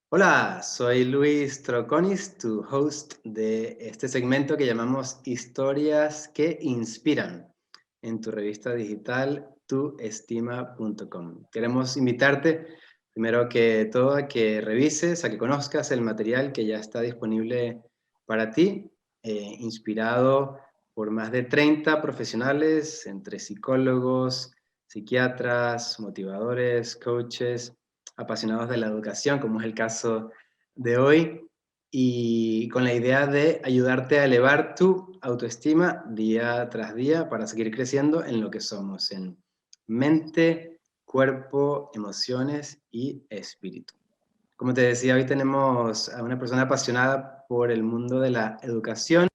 Hola, soy Luis Troconis, tu host de este segmento que llamamos Historias que Inspiran en tu revista digital tuestima.com. Queremos invitarte, primero que todo, a que revises, a que conozcas el material que ya está disponible para ti, inspirado por más de 30 profesionales, entre psicólogos, psiquiatras, motivadores, coaches, apasionados de la educación, como es el caso de hoy, y con la idea de ayudarte a elevar tu autoestima día tras día para seguir creciendo en lo que somos, en mente, cuerpo, emociones y espíritu. Como te decía, hoy tenemos a una persona apasionada por el mundo de la educación,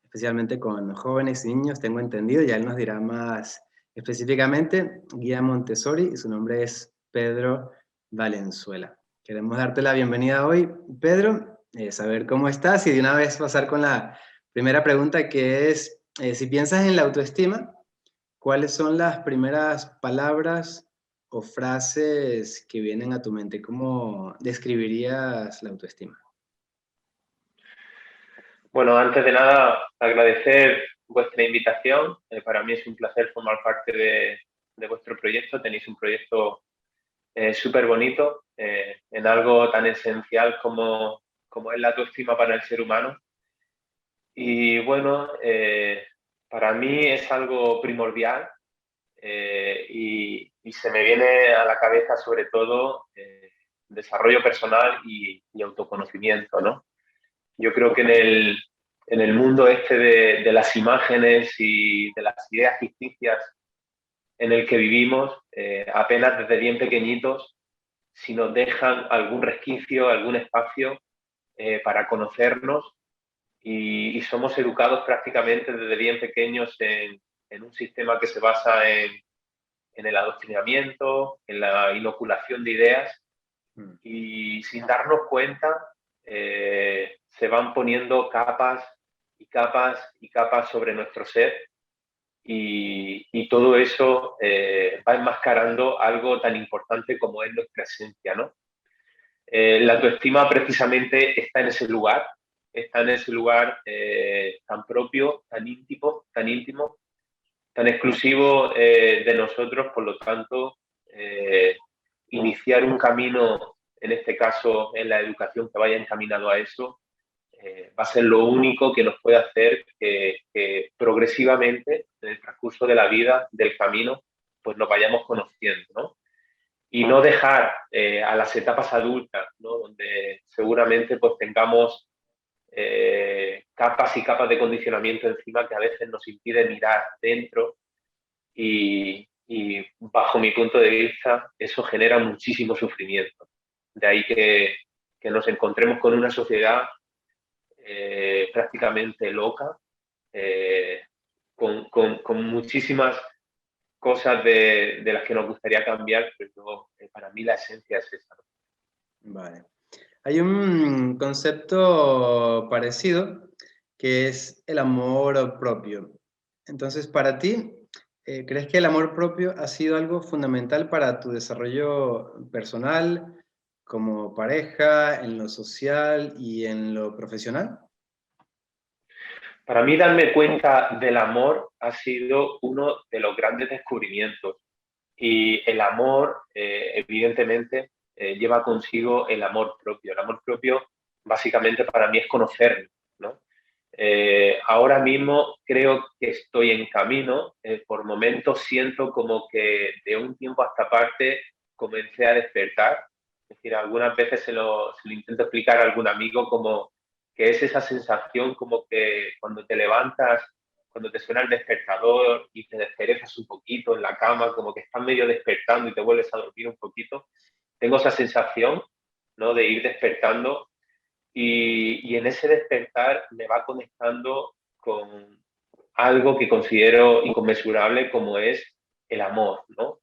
especialmente con jóvenes y niños, tengo entendido, ya él nos dirá más específicamente, Guía Montessori, y su nombre es Pedro Valenzuela. Queremos darte la bienvenida hoy, Pedro, saber cómo estás y de una vez pasar con la primera pregunta, que es, si piensas en la autoestima, ¿cuáles son las primeras palabras o frases que vienen a tu mente? ¿Cómo describirías la autoestima? Bueno, antes de nada, agradecer vuestra invitación. Para mí es un placer formar parte de vuestro proyecto. Tenéis un proyecto súper bonito en algo tan esencial como es la autoestima para el ser humano. Y bueno, para mí es algo primordial y se me viene a la cabeza sobre todo desarrollo personal y autoconocimiento, ¿no? Yo creo que en el mundo este de las imágenes y de las ideas ficticias en el que vivimos, apenas desde bien pequeñitos, si nos dejan algún resquicio, algún espacio para conocernos y somos educados prácticamente desde bien pequeños en un sistema que se basa en el adoctrinamiento, en la inoculación de ideas y sin darnos cuenta se van poniendo capas y capas y capas sobre nuestro ser y todo eso va enmascarando algo tan importante como es nuestra esencia, ¿no? La autoestima precisamente está en ese lugar tan propio, tan íntimo, tan exclusivo de nosotros, por lo tanto, iniciar un camino, en este caso en la educación que vaya encaminado a eso, va a ser lo único que nos puede hacer que progresivamente, en el transcurso de la vida, del camino, pues nos vayamos conociendo, ¿no? Y no dejar a las etapas adultas, ¿no? Donde seguramente pues tengamos capas y capas de condicionamiento encima que a veces nos impide mirar dentro y bajo mi punto de vista eso genera muchísimo sufrimiento. De ahí que nos encontremos con una sociedad prácticamente loca, eh, con muchísimas cosas de las que nos gustaría cambiar, pero para mí la esencia es esa, ¿no? Vale. Hay un concepto parecido que es el amor propio. Entonces, para ti, ¿crees que el amor propio ha sido algo fundamental para tu desarrollo personal, como pareja, en lo social y en lo profesional? Para mí darme cuenta del amor ha sido uno de los grandes descubrimientos y el amor, evidentemente, lleva consigo el amor propio. El amor propio, básicamente, para mí es conocerme, ¿no? Ahora mismo creo que estoy en camino. Por momentos siento como que de un tiempo a esta parte comencé a despertar. Es decir, algunas veces se lo intento explicar a algún amigo como que es esa sensación como que cuando te levantas, cuando te suena el despertador y te desperezas un poquito en la cama, como que estás medio despertando y te vuelves a dormir un poquito. Tengo esa sensación, ¿no? De ir despertando y en ese despertar me va conectando con algo que considero inconmensurable como es el amor, ¿no?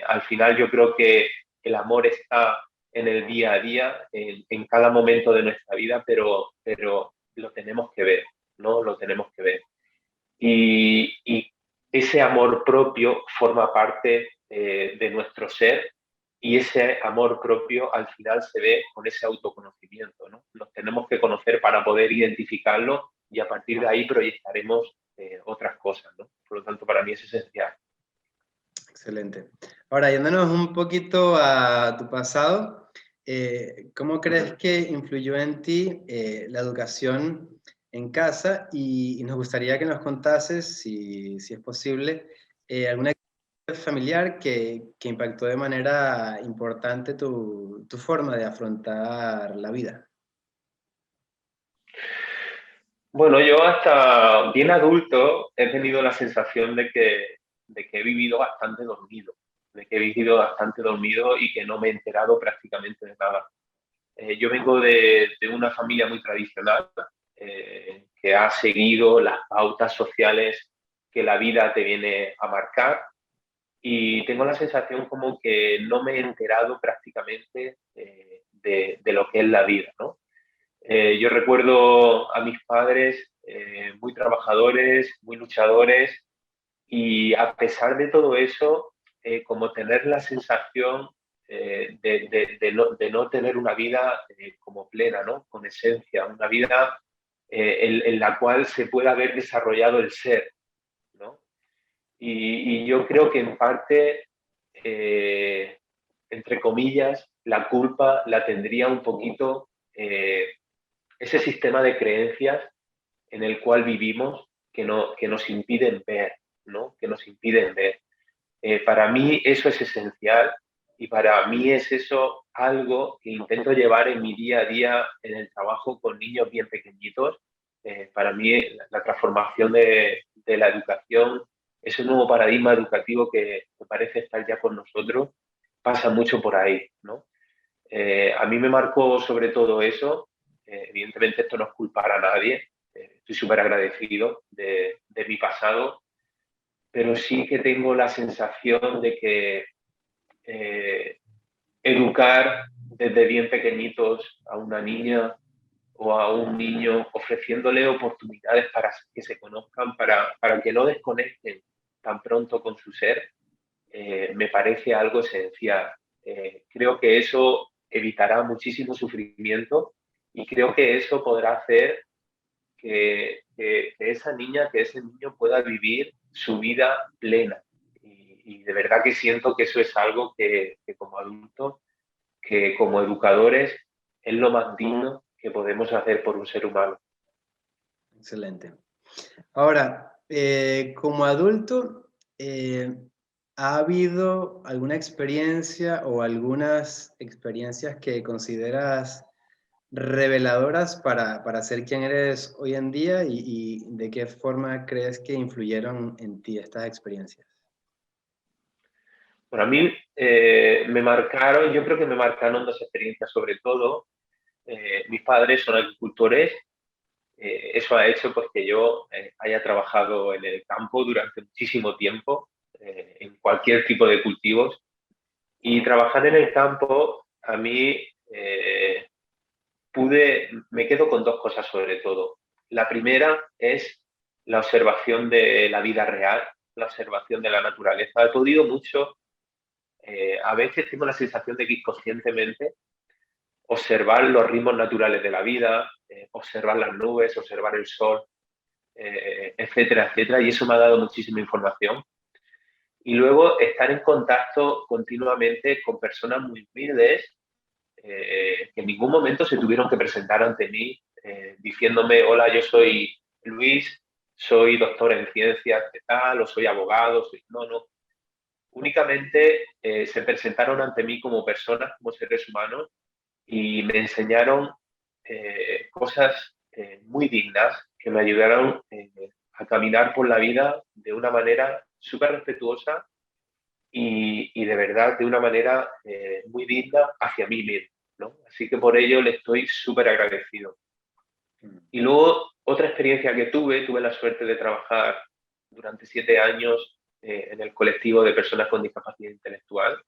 Al final yo creo que el amor está en el día a día, en cada momento de nuestra vida, pero lo tenemos que ver, ¿no? Lo tenemos que ver. Y ese amor propio forma parte de nuestro ser y ese amor propio al final se ve con ese autoconocimiento, ¿no? Nos tenemos que conocer para poder identificarlo y a partir de ahí proyectaremos otras cosas, ¿no? Por lo tanto, para mí es esencial. Excelente. Ahora, yéndonos un poquito a tu pasado, ¿cómo crees que influyó en ti la educación en casa? Y nos gustaría que nos contases, si es posible, alguna experiencia familiar que impactó de manera importante tu forma de afrontar la vida. Bueno, yo hasta bien adulto he tenido la sensación de que he vivido bastante dormido, y que no me he enterado prácticamente de nada. Yo vengo de una familia muy tradicional que ha seguido las pautas sociales que la vida te viene a marcar y tengo la sensación como que no me he enterado prácticamente de lo que es la vida, ¿no? Yo recuerdo a mis padres muy trabajadores, muy luchadores y a pesar de todo eso, como tener la sensación de no tener una vida como plena, ¿no? Con esencia, una vida en la cual se pueda haber desarrollado el ser, ¿no? Y yo creo que en parte, entre comillas, la culpa la tendría un poquito ese sistema de creencias en el cual vivimos que nos impiden ver, ¿no? Que nos impiden ver. Para mí eso es esencial y para mí es eso algo que intento llevar en mi día a día en el trabajo con niños bien pequeñitos. Para mí la transformación de la educación, ese nuevo paradigma educativo que parece estar ya con nosotros, pasa mucho por ahí, ¿no? A mí me marcó sobre todo eso. Evidentemente esto no es culpar a nadie. Estoy súper agradecido de mi pasado, pero sí que tengo la sensación de que educar desde bien pequeñitos a una niña o a un niño, ofreciéndole oportunidades para que se conozcan, para que no desconecten tan pronto con su ser, me parece algo esencial. Creo que eso evitará muchísimo sufrimiento y creo que eso podrá hacer que esa niña, que ese niño pueda vivir su vida plena. Y de verdad que siento que eso es algo que como adultos, que como educadores, es lo más digno que podemos hacer por un ser humano. Excelente. Ahora, como adulto, ¿ha habido alguna experiencia o algunas experiencias que consideras reveladoras para ser quien eres hoy en día y de qué forma crees que influyeron en ti estas experiencias? Para mí me marcaron, yo creo que me marcaron dos experiencias sobre todo. Mis padres son agricultores. Eso ha hecho pues, que yo haya trabajado en el campo durante muchísimo tiempo, en cualquier tipo de cultivos. Y trabajar en el campo, a mí me quedo con dos cosas sobre todo. La primera es la observación de la vida real, la observación de la naturaleza. He podido mucho, a veces tengo la sensación de que inconscientemente observar los ritmos naturales de la vida, observar las nubes, observar el sol, etcétera, etcétera, y eso me ha dado muchísima información. Y luego estar en contacto continuamente con personas muy humildes que en ningún momento se tuvieron que presentar ante mí diciéndome, hola, yo soy Luis, soy doctor en ciencias de tal, o soy abogado, no, no. Únicamente se presentaron ante mí como personas, como seres humanos, y me enseñaron cosas muy dignas que me ayudaron a caminar por la vida de una manera súper respetuosa y de verdad de una manera muy digna hacia mí mismo, ¿no? Así que por ello le estoy súper agradecido. Y luego, otra experiencia que tuve la suerte de trabajar durante 7 años en el colectivo de personas con discapacidad intelectual.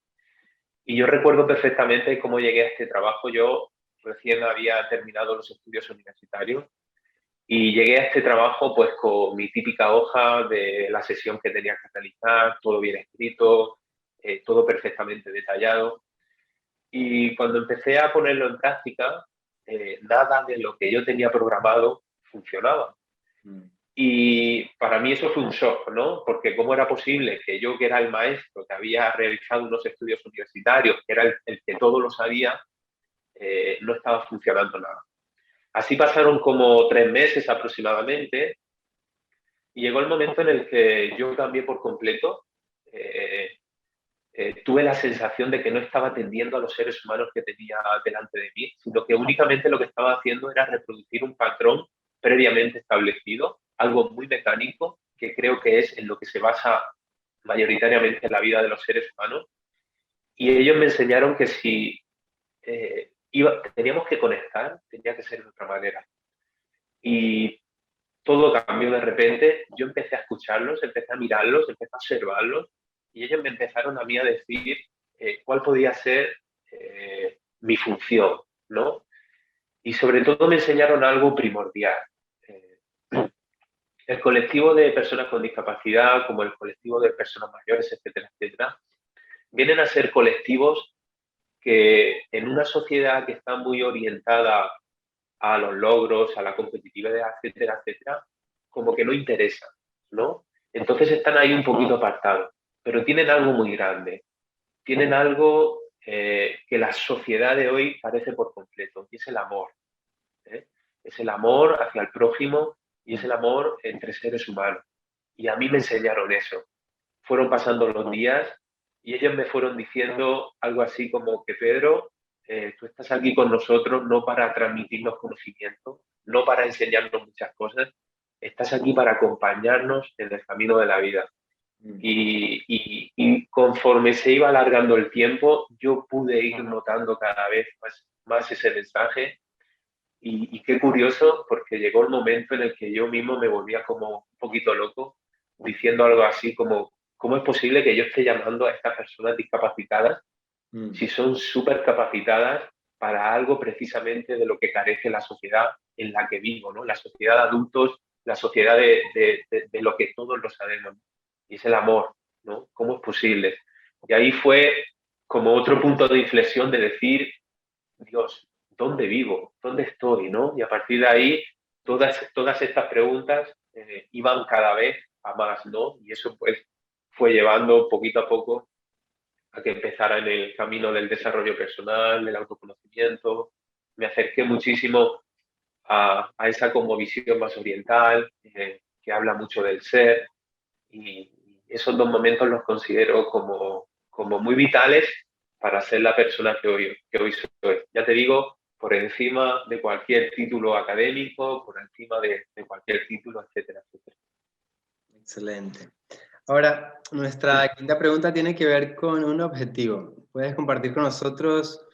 Y yo recuerdo perfectamente cómo llegué a este trabajo. Yo recién había terminado los estudios universitarios y llegué a este trabajo pues con mi típica hoja de la sesión que tenía que realizar, todo bien escrito, todo perfectamente detallado. Y cuando empecé a ponerlo en práctica, nada de lo que yo tenía programado funcionaba. Y para mí eso fue un shock, ¿no? Porque cómo era posible que yo, que era el maestro, que había realizado unos estudios universitarios, que era el que todo lo sabía, no estaba funcionando nada. Así pasaron como 3 meses aproximadamente y llegó el momento en el que yo cambié por completo. Tuve la sensación de que no estaba atendiendo a los seres humanos que tenía delante de mí, sino que únicamente lo que estaba haciendo era reproducir un patrón previamente establecido, algo muy mecánico, que creo que es en lo que se basa mayoritariamente la vida de los seres humanos. Y ellos me enseñaron que si teníamos que conectar, tenía que ser de otra manera. Y todo cambió de repente. Yo empecé a escucharlos, empecé a mirarlos, empecé a observarlos y ellos me empezaron a mí a decir cuál podía ser mi función, ¿no? Y sobre todo me enseñaron algo primordial. Eh, el colectivo de personas con discapacidad, como el colectivo de personas mayores, etcétera, etcétera, vienen a ser colectivos que en una sociedad que está muy orientada a los logros, a la competitividad, etcétera, etcétera, como que no interesa, ¿no? Entonces están ahí un poquito apartados, pero tienen algo muy grande, tienen algo que la sociedad de hoy parece por completo, y es el amor. ¿eh? Es el amor hacia el prójimo y es el amor entre seres humanos. Y a mí me enseñaron eso. Fueron pasando los días y ellos me fueron diciendo algo así como que Pedro, tú estás aquí con nosotros no para transmitirnos conocimiento, no para enseñarnos muchas cosas, estás aquí para acompañarnos en el camino de la vida. Y conforme se iba alargando el tiempo, yo pude ir notando cada vez más ese mensaje. Y qué curioso, porque llegó el momento en el que yo mismo me volvía como un poquito loco, diciendo algo así como, ¿cómo es posible que yo esté llamando a estas personas discapacitadas si son súper capacitadas para algo precisamente de lo que carece la sociedad en la que vivo, ¿no? La sociedad de adultos, la sociedad de lo que todos lo sabemos, y es el amor, ¿no? ¿Cómo es posible? Y ahí fue como otro punto de inflexión de decir, Dios, ¿dónde vivo? ¿Dónde estoy? ¿no? Y a partir de ahí, todas estas preguntas iban cada vez a más, ¿no? Y eso pues fue llevando poquito a poco a que empezara en el camino del desarrollo personal, del autoconocimiento. Me acerqué muchísimo a esa como visión más oriental, que habla mucho del ser, y esos 2 momentos los considero como muy vitales para ser la persona que hoy soy. Ya te digo, por encima de cualquier título académico, por encima de cualquier título, etcétera, etcétera. Excelente. Ahora, nuestra quinta pregunta tiene que ver con un objetivo. ¿Puedes compartir con nosotros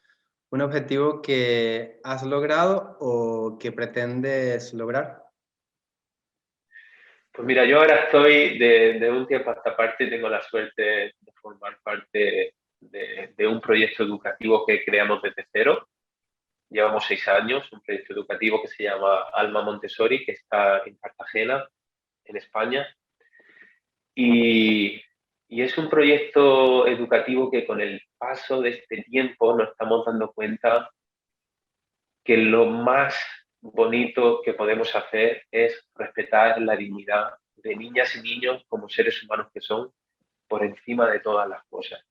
un objetivo que has logrado o que pretendes lograr? Pues mira, yo ahora estoy de un tiempo a esta parte, tengo la suerte de formar parte de un proyecto educativo que creamos desde cero. Llevamos 6 años, un proyecto educativo que se llama Alma Montessori, que está en Cartagena, en España. Y es un proyecto educativo que con el paso de este tiempo nos estamos dando cuenta que lo más bonito que podemos hacer es respetar la dignidad de niñas y niños como seres humanos que son por encima de todas las cosas.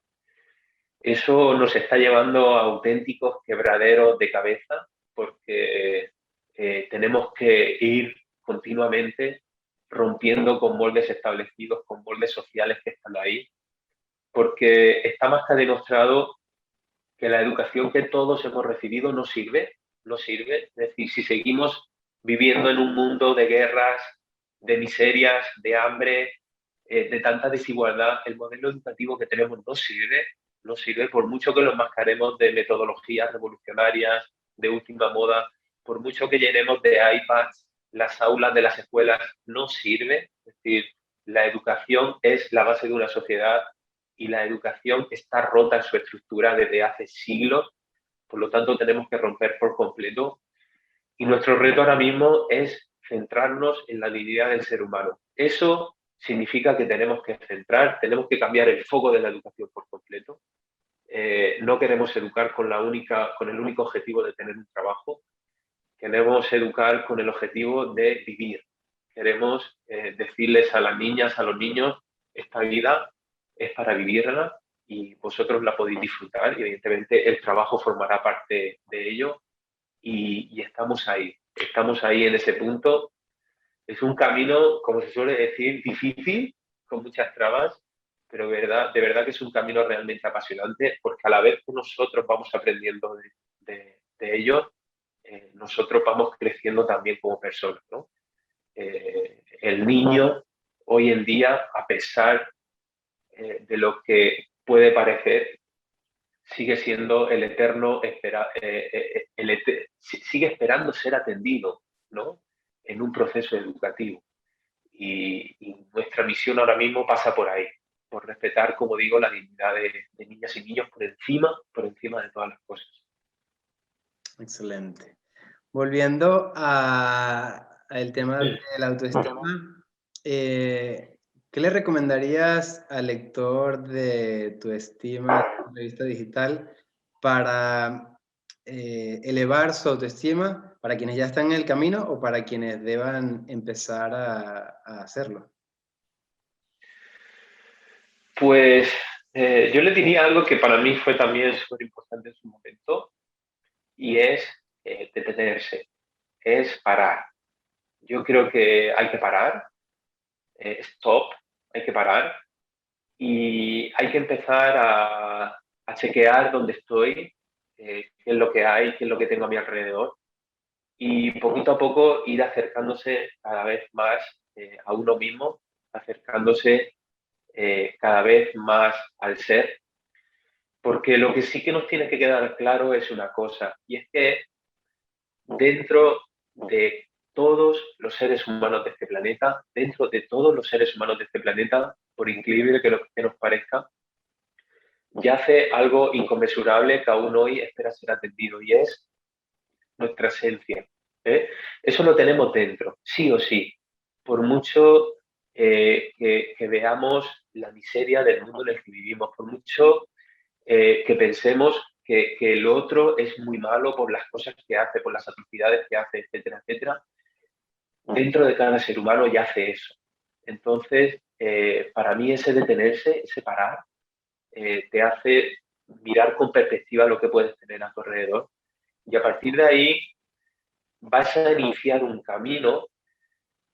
Eso nos está llevando a auténticos quebraderos de cabeza porque tenemos que ir continuamente rompiendo con moldes establecidos, con moldes sociales que están ahí, porque está más que demostrado que la educación que todos hemos recibido no sirve, no sirve. Es decir, si seguimos viviendo en un mundo de guerras, de miserias, de hambre, de tanta desigualdad, el modelo educativo que tenemos no sirve, no sirve, por mucho que lo enmascaremos de metodologías revolucionarias, de última moda, por mucho que llenemos de iPads las aulas de las escuelas, no sirve. Es decir, la educación es la base de una sociedad y la educación está rota en su estructura desde hace siglos, por lo tanto tenemos que romper por completo. Y nuestro reto ahora mismo es centrarnos en la dignidad del ser humano. Eso significa que tenemos que cambiar el foco de la educación por completo. no queremos educar con el único objetivo de tener un trabajo. Queremos educar con el objetivo de vivir. Queremos decirles a las niñas, a los niños, esta vida es para vivirla y vosotros la podéis disfrutar y evidentemente el trabajo formará parte de ello y estamos ahí en ese punto. Es un camino, como se suele decir, difícil, con muchas trabas, pero de verdad que es un camino realmente apasionante porque a la vez que nosotros vamos aprendiendo de ellos, nosotros vamos creciendo también como personas, ¿no? El niño hoy en día, a pesar de lo que puede parecer, sigue siendo el eterno sigue esperando ser atendido, ¿no? En un proceso educativo. Y nuestra misión ahora mismo pasa por ahí, por respetar, como digo, la dignidad de niñas y niños por encima de todas las cosas. Excelente. Volviendo al tema de la autoestima, ¿qué le recomendarías al lector de Tu Estima, revista digital, para elevar su autoestima, para quienes ya están en el camino o para quienes deban empezar a hacerlo? Pues yo le diría algo que para mí fue también súper importante en su momento, y es detenerse, es parar. Yo creo que hay que parar, stop, hay que parar y hay que empezar a chequear dónde estoy, qué es lo que hay, qué es lo que tengo a mi alrededor y poquito a poco ir acercándose cada vez más a uno mismo, acercándose cada vez más al ser, porque lo que sí que nos tiene que quedar claro es una cosa, y es que dentro de todos los seres humanos de este planeta, dentro de todos los seres humanos de este planeta, por increíble que nos parezca, yace algo inconmensurable que aún hoy espera ser atendido y es nuestra esencia. ¿eh? Eso lo tenemos dentro, sí o sí. Por mucho que veamos la miseria del mundo en el que vivimos, por mucho que pensemos que el otro es muy malo por las cosas que hace, por las atrocidades que hace, etcétera, etcétera, dentro de cada ser humano yace eso. Entonces, para mí ese detenerse, ese parar, te hace mirar con perspectiva lo que puedes tener a tu alrededor y a partir de ahí vas a iniciar un camino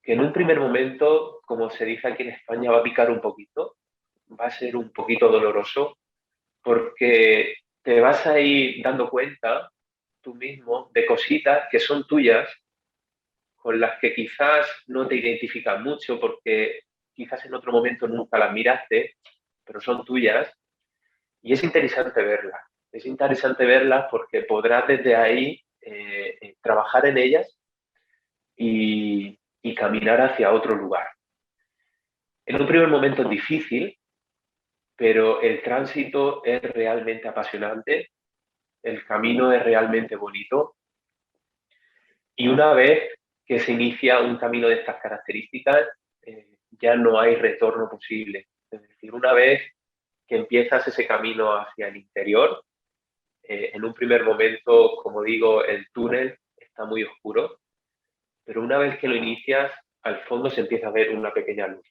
que en un primer momento, como se dice aquí en España, va a picar un poquito, va a ser un poquito doloroso, porque te vas a ir dando cuenta tú mismo de cositas que son tuyas, con las que quizás no te identificas mucho, porque quizás en otro momento nunca las miraste, pero son tuyas, y es interesante verlas porque podrás desde ahí trabajar en ellas y caminar hacia otro lugar. En un primer momento es difícil, pero el tránsito es realmente apasionante, el camino es realmente bonito y una vez que se inicia un camino de estas características, ya no hay retorno posible. Es decir, una vez que empiezas ese camino hacia el interior, en un primer momento, como digo, el túnel está muy oscuro, pero una vez que lo inicias, al fondo se empieza a ver una pequeña luz.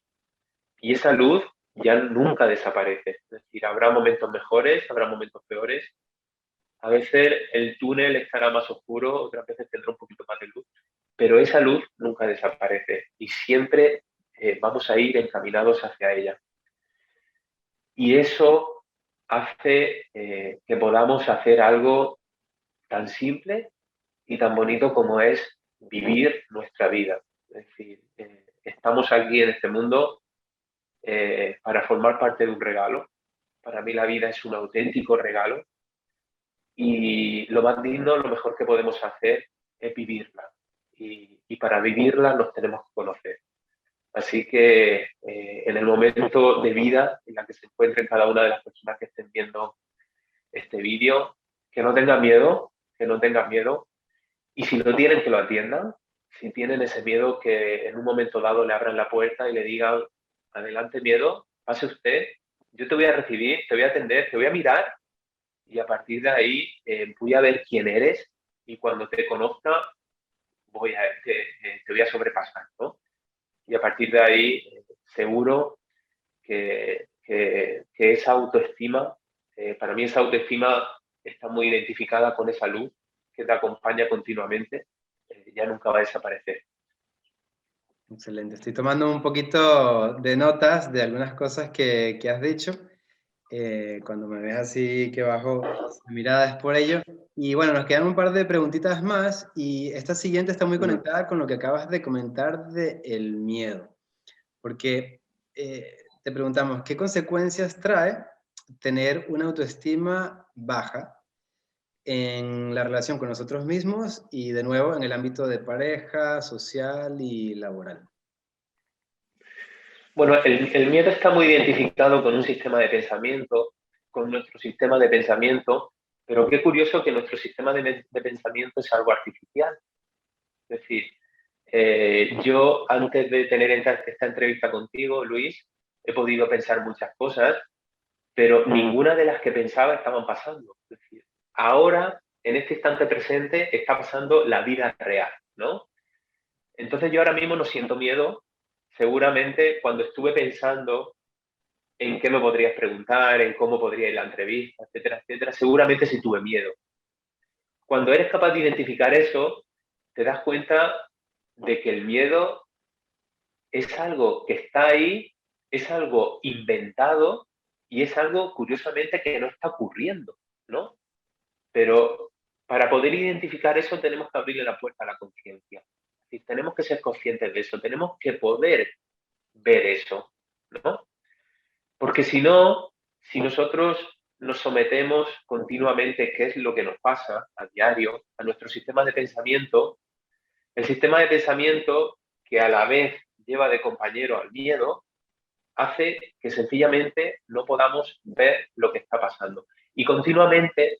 Y esa luz ya nunca desaparece. Es decir, habrá momentos mejores, habrá momentos peores. A veces el túnel estará más oscuro, otras veces tendrá un poquito más de luz, pero esa luz nunca desaparece y siempre vamos a ir encaminados hacia ella. Y eso hace que podamos hacer algo tan simple y tan bonito como es vivir nuestra vida. Es decir, estamos aquí en este mundo para formar parte de un regalo. Para mí la vida es un auténtico regalo y lo más digno, lo mejor que podemos hacer es vivirla. Y para vivirla nos tenemos que conocer. Así que en el momento de vida en la que se encuentren cada una de las personas que estén viendo este vídeo, que no tengan miedo, que no tengan miedo. Y si no tienen, que lo atiendan. Si tienen ese miedo, que en un momento dado le abran la puerta y le digan, adelante miedo, pase usted, yo te voy a recibir, te voy a atender, te voy a mirar y a partir de ahí voy a ver quién eres y cuando te conozca te voy a sobrepasar, ¿no? Y a partir de ahí seguro que esa autoestima, para mí esa autoestima está muy identificada con esa luz que te acompaña continuamente, ya nunca va a desaparecer. Excelente. Estoy tomando un poquito de notas de algunas cosas que has dicho. Cuando me ves así que bajo la mirada es por ello. Y bueno, nos quedan un par de preguntitas más y esta siguiente está muy conectada con lo que acabas de comentar de el miedo. Porque te preguntamos, ¿qué consecuencias trae tener una autoestima baja en la relación con nosotros mismos y de nuevo en el ámbito de pareja, social y laboral? Bueno, el miedo está muy identificado con un sistema de pensamiento, con nuestro sistema de pensamiento, pero qué curioso que nuestro sistema de pensamiento es algo artificial. Es decir, yo antes de tener esta entrevista contigo, Luis, he podido pensar muchas cosas, pero ninguna de las que pensaba estaban pasando. Es decir, ahora, en este instante presente, está pasando la vida real, ¿no? Entonces yo ahora mismo no siento miedo. Seguramente cuando estuve pensando en qué me podrías preguntar, en cómo podría ir la entrevista, etcétera, etcétera, seguramente sí tuve miedo. Cuando eres capaz de identificar eso, te das cuenta de que el miedo es algo que está ahí, es algo inventado y es algo, curiosamente, que no está ocurriendo, ¿no? Pero para poder identificar eso tenemos que abrirle la puerta a la conciencia. Es decir, tenemos que ser conscientes de eso, tenemos que poder ver eso, ¿no? Porque si no, si nosotros nos sometemos continuamente, qué es lo que nos pasa a diario, a nuestro sistema de pensamiento, el sistema de pensamiento que a la vez lleva de compañero al miedo, hace que sencillamente no podamos ver lo que está pasando. Y continuamente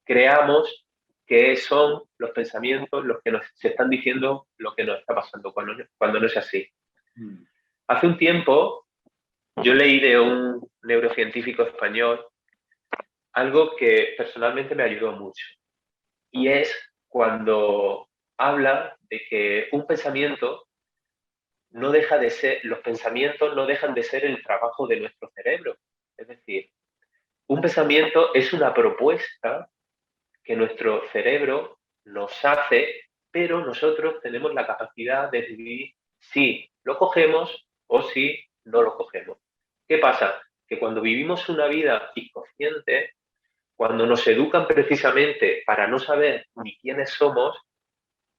creamos que son los pensamientos los que nos se están diciendo lo que nos está pasando, cuando no es así. Mm. Hace un tiempo yo leí de un neurocientífico español algo que personalmente me ayudó mucho. Y es cuando habla de que un pensamiento no deja de ser, los pensamientos no dejan de ser el trabajo de nuestro cerebro. Es decir, un pensamiento es una propuesta que nuestro cerebro nos hace, pero nosotros tenemos la capacidad de decidir si lo cogemos o si no lo cogemos. ¿Qué pasa? Que cuando vivimos una vida inconsciente, cuando nos educan precisamente para no saber ni quiénes somos,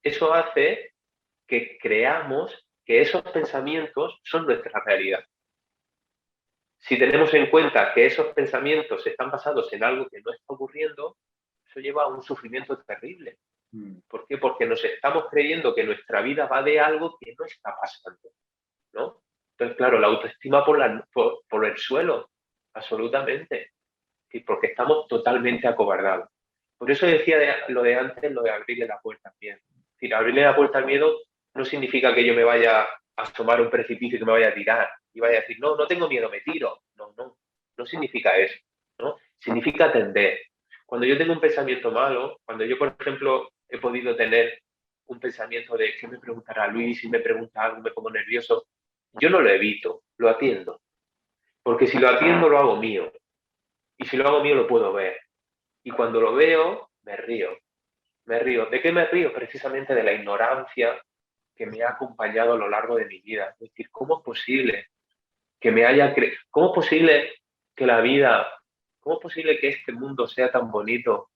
eso hace que creamos que esos pensamientos son nuestra realidad. Si tenemos en cuenta que esos pensamientos están basados en algo que no está ocurriendo, eso lleva a un sufrimiento terrible. Mm. ¿Por qué? Porque nos estamos creyendo que nuestra vida va de algo que no está pasando, ¿no? Entonces, claro, la autoestima por el suelo, absolutamente, y porque estamos totalmente acobardados. Por eso decía lo de antes, lo de abrirle la puerta al miedo. Es decir, abrirle la puerta al miedo no significa que yo me vaya a asomar a un precipicio y que me vaya a tirar y vaya a decir, no, no tengo miedo, me tiro. No, no, no significa eso, ¿no? Significa atender. Cuando yo tengo un pensamiento malo, cuando yo, por ejemplo, he podido tener un pensamiento de qué me preguntará Luis, si me pregunta algo, me pongo nervioso, yo no lo evito, lo atiendo. Porque si lo atiendo, lo hago mío. Y si lo hago mío, lo puedo ver. Y cuando lo veo, me río. Me río. ¿De qué me río? Precisamente de la ignorancia que me ha acompañado a lo largo de mi vida. Es decir, ¿cómo es posible que me haya ¿Cómo es posible que la vida, cómo es posible que este mundo sea tan bonito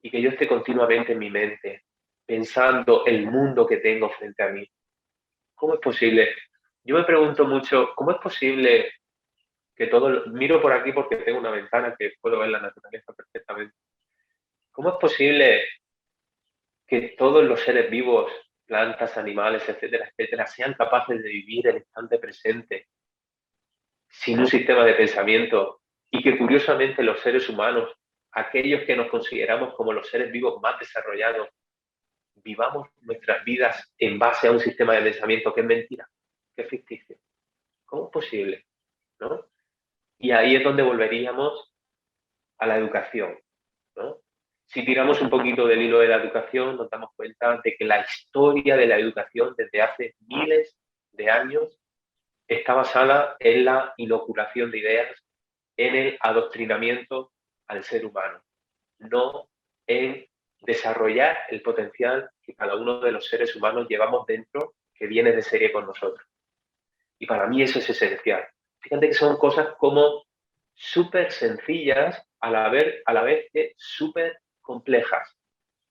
y que yo esté continuamente en mi mente pensando el mundo que tengo frente a mí? ¿Cómo es posible? Yo me pregunto mucho, ¿cómo es posible que todo, miro por aquí porque tengo una ventana que puedo ver la naturaleza perfectamente? ¿Cómo es posible que todos los seres vivos, plantas, animales, etcétera, etcétera, sean capaces de vivir el instante presente sin un sistema de pensamiento y que curiosamente los seres humanos, aquellos que nos consideramos como los seres vivos más desarrollados, vivamos nuestras vidas en base a un sistema de pensamiento que es mentira, que es ficticio? ¿Cómo es posible? ¿No? Y ahí es donde volveríamos a la educación. ¿no? Si tiramos un poquito del hilo de la educación, nos damos cuenta de que la historia de la educación desde hace miles de años está basada en la inoculación de ideas, en el adoctrinamiento al ser humano, no en desarrollar el potencial que cada uno de los seres humanos llevamos dentro, que viene de serie con nosotros. Y para mí eso es esencial. Fíjate que son cosas como súper sencillas a la vez que súper complejas.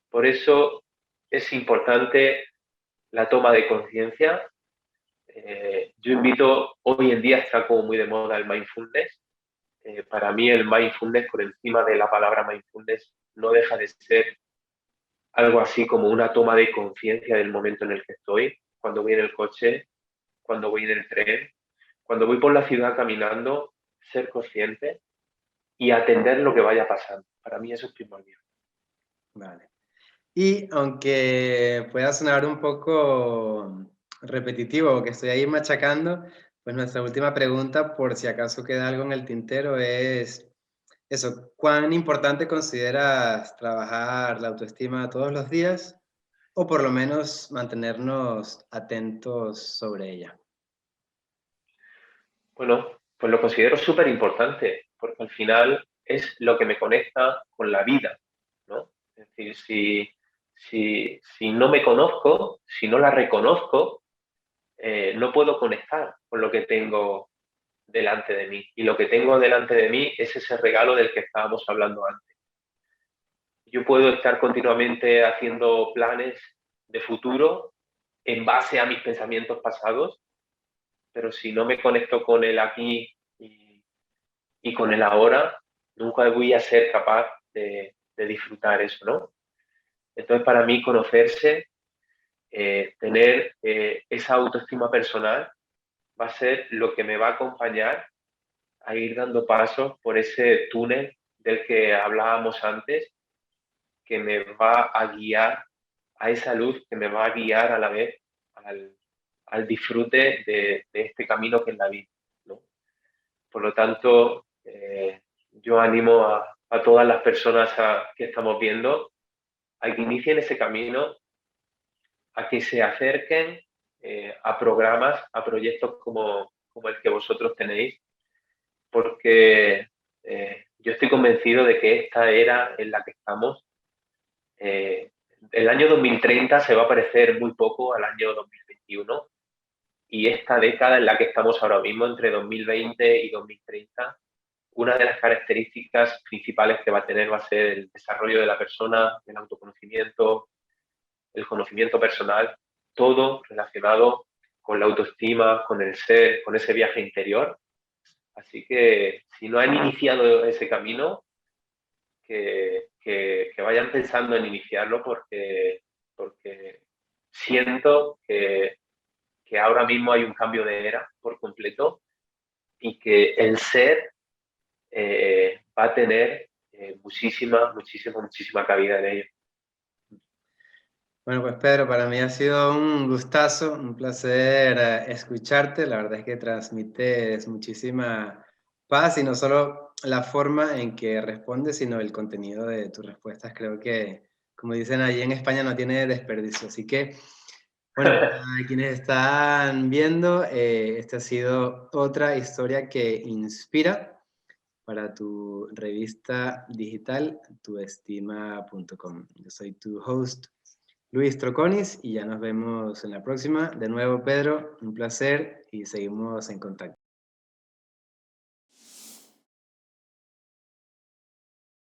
Por eso es importante la toma de conciencia. Yo invito, hoy en día está como muy de moda el mindfulness. Para mí el mindfulness, por encima de la palabra mindfulness, no deja de ser algo así como una toma de conciencia del momento en el que estoy, cuando voy en el coche, cuando voy en el tren, cuando voy por la ciudad caminando, ser consciente y atender lo que vaya pasando. Para mí eso es primordial. Vale. Y aunque pueda sonar un poco repetitivo, que estoy ahí machacando, pues nuestra última pregunta, por si acaso queda algo en el tintero, es eso, ¿cuán importante consideras trabajar la autoestima todos los días o por lo menos mantenernos atentos sobre ella? Bueno, pues lo considero súper importante, porque al final es lo que me conecta con la vida, ¿no? Es decir, si no me conozco, si no la reconozco, no puedo conectar con lo que tengo delante de mí. Y lo que tengo delante de mí es ese regalo del que estábamos hablando antes. Yo puedo estar continuamente haciendo planes de futuro en base a mis pensamientos pasados, pero si no me conecto con el aquí y con el ahora, nunca voy a ser capaz de disfrutar eso, ¿no? Entonces, para mí, conocerse, tener esa autoestima personal, va a ser lo que me va a acompañar a ir dando pasos por ese túnel del que hablábamos antes, que me va a guiar a esa luz, que me va a guiar a la vez al disfrute de este camino que es la vida, ¿no? Por lo tanto, yo animo a todas las personas que estamos viendo a que inicien ese camino, a que se acerquen a programas, a proyectos como el que vosotros tenéis, porque yo estoy convencido de que esta era en la que estamos, el año 2030 se va a parecer muy poco al año 2021 y esta década en la que estamos ahora mismo, entre 2020 y 2030, una de las características principales que va a tener va a ser el desarrollo de la persona, el autoconocimiento, el conocimiento personal, todo relacionado con la autoestima, con el ser, con ese viaje interior. Así que si no han iniciado ese camino, que vayan pensando en iniciarlo porque siento que ahora mismo hay un cambio de era por completo y que el ser va a tener muchísima cabida en ello. Bueno, pues Pedro, para mí ha sido un gustazo, un placer escucharte. La verdad es que transmites muchísima paz y no solo la forma en que respondes, sino el contenido de tus respuestas. Creo que, como dicen allí en España, no tiene desperdicio. Así que, bueno, para quienes están viendo, esta ha sido otra historia que inspira para tu revista digital, tuestima.com. Yo soy tu host, Luis Troconis, y ya nos vemos en la próxima. De nuevo, Pedro, un placer y seguimos en contacto.